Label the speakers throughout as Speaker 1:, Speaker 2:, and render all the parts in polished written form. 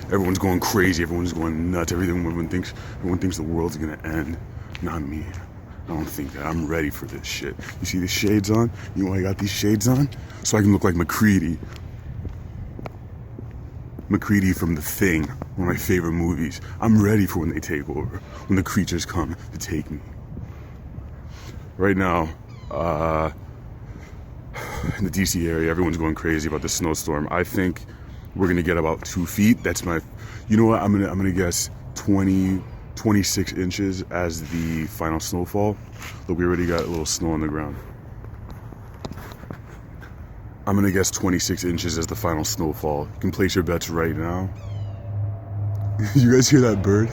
Speaker 1: Everyone's going crazy. Everyone's going nuts. Everyone thinks the world's gonna end. Not me. I don't think that. I'm ready for this shit. You see the shades on? You know why I got these shades on? So I can look like MacReady. MacReady from The Thing, one of my favorite movies. I'm ready for when they take over. When the creatures come to take me. Right now, in the DC area, everyone's going crazy about the snowstorm. I think we're gonna get about 2 feet. That's my, you know what? I'm gonna guess 26 inches as the final snowfall. Look, we already got a little snow on the ground. I'm gonna guess 26 inches as the final snowfall. You can place your bets right now. You guys hear that bird?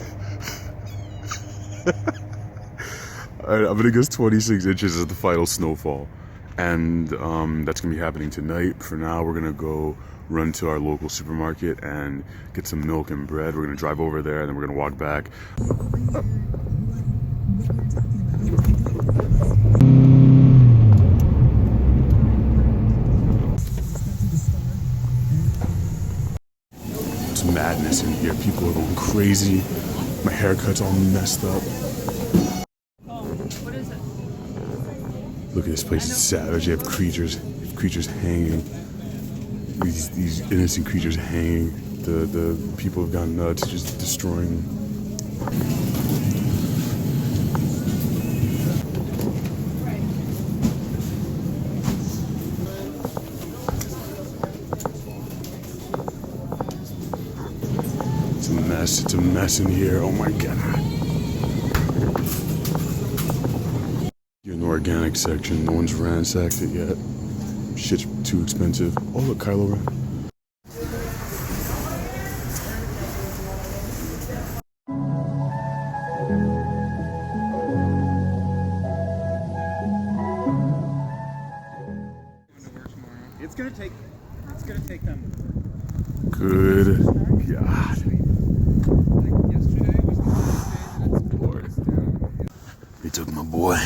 Speaker 1: Alright, I'm gonna guess 26 inches as the final snowfall. And that's gonna be happening tonight. For now, we're gonna go run to our local supermarket and get some milk and bread. We're gonna drive over there and then we're gonna walk back. It's madness in here. People are going crazy. My haircut's all messed up.
Speaker 2: What is it?
Speaker 1: Look at this place, it's savage. You have creatures hanging. These innocent creatures hanging. The people have gone nuts, just destroying them. It's a mess in here. Oh my god. You're in the organic section. No one's ransacked it yet. Shit's too expensive. Oh look, Kylo Ren.
Speaker 3: It's gonna take them.
Speaker 1: Good God.
Speaker 3: Yesterday was the first day that it's
Speaker 1: Lord. They took my boy.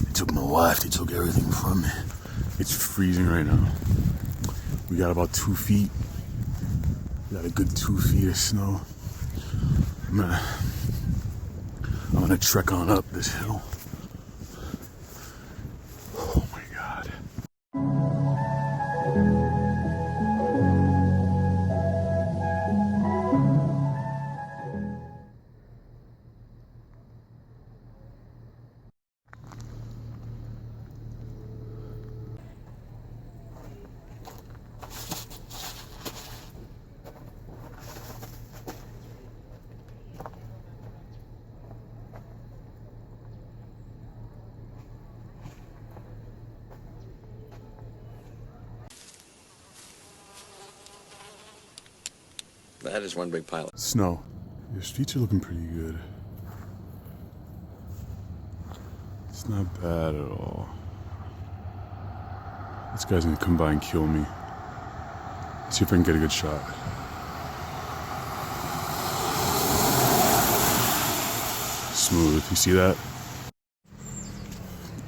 Speaker 1: They took my wife. They took everything from me. It's freezing right now. We got about 2 feet. We got a good 2 feet of snow. I'm gonna trek on up this hill. Oh my God.
Speaker 4: That is one big pile.
Speaker 1: Snow. Your streets are looking pretty good. It's not bad at all. This guy's gonna come by and kill me. Let's see if I can get a good shot. Smooth, you see that?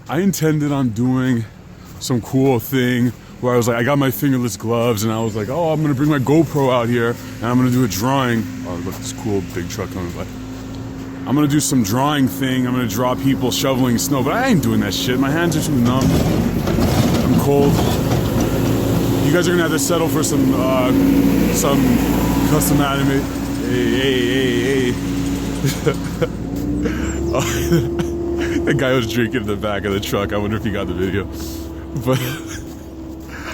Speaker 1: I intended on doing some cool thing where I was like, I got my fingerless gloves and I was like, oh, I'm gonna bring my GoPro out here and I'm gonna do a drawing. Oh, look, this cool big truck coming by. I'm gonna do some drawing thing. I'm gonna draw people shoveling snow, but I ain't doing that shit. My hands are too numb. I'm cold. You guys are gonna have to settle for some custom anime. Hey. That guy was drinking in the back of the truck. I wonder if he got the video. But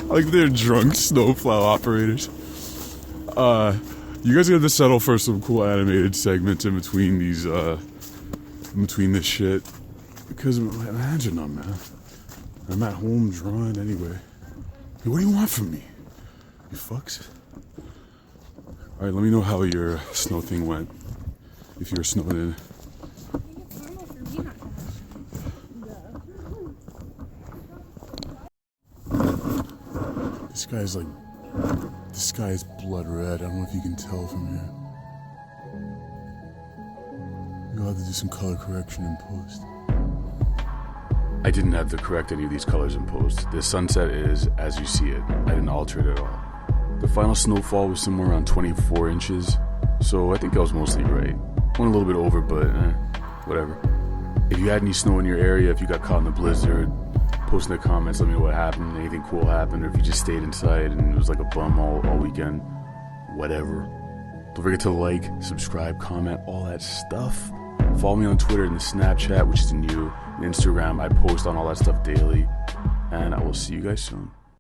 Speaker 1: like they're drunk snowplow operators. You guys are gonna have to settle for some cool animated segments in between these, in between this shit. Because my hands are numb, man. I'm at home drawing anyway. Hey, what do you want from me? You fucks? Alright, let me know how your snow thing went. If you're snowed in. This guy's blood red. I don't know if you can tell from here. You'll have to do some color correction in post. I didn't have to correct any of these colors in post. The sunset is as you see it. I didn't alter it at all. The final snowfall was somewhere around 24 inches, so I think I was mostly right. Went a little bit over, but whatever. If you had any snow in your area, if you got caught in the blizzard, post in the comments, let me know what happened, anything cool happened, or if you just stayed inside and it was like a bum all weekend, whatever. Don't forget to like, subscribe, comment, all that stuff. Follow me on Twitter and the Snapchat, which is new, and Instagram. I post on all that stuff daily, and I will see you guys soon.